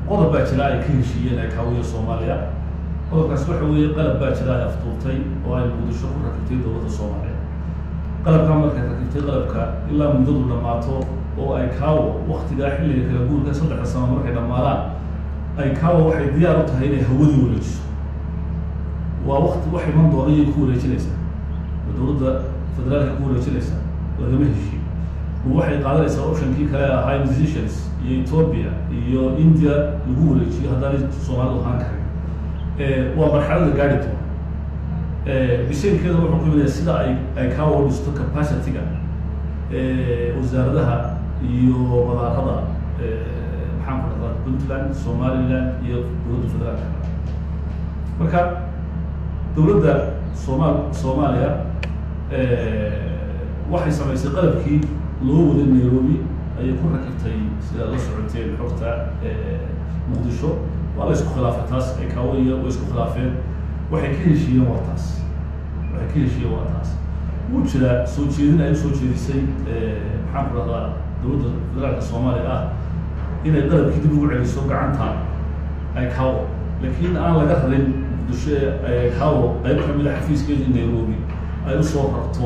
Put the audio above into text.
qodob baa jira ay ka heshiiyeen ay kaawiyo Soomaaliya qodobkaas waxa weeye qalab baa jira ay afduubtay oo ay Muqdisho ku rakibtay dowladda Soomaaliya qalabka markay rakibtay qalabka ilaa muddadu dhamaato oo ay kaawo waqtiga xilliga kala guurka 3 sano markay dhamaadaan ay kaawo waxay diyaar u tahay inay hawada wareejiso waa waqti wax iman doona ay ku wareejinaysaa dowladda federaalka ku wareejinaysaa lagama heshiiyo waxay qaadanaysaa optionkii kale ahaa musicians iyo Ethiopia iyo India lagu wareejiyo haddana Soomaalidu ahaan karin waa marxaladda gaari doona bisheelkeeda wuxuu ku yimid sida ay kaawo dhisto capacity-ga wasaaradaha iyo madaarada maxaan ku dhahdaa Puntland Somaliland iyo dowladda federaalka marka dowladda Soomaaliya waxay samaysay qalabkii loo waday Nairobi ay ku rakibtay sida la socotay xogta Muqdisho waa la isku khilaafay taas ay kaawiyo way isku khilaafeen waxay ka heshiiyeen wartaas wuu jira soo jeedin ay soo jeedisay maxaan ku dhahdaa dowladda federaalka Soomaaliya ah inay qalabkii dib ugu celiso gacanta ay kaawo laakiin aan laga rabin Muqdisho ay kaawo qayb ka mid ah xafiiskeedii Nairobi ay u soo rabto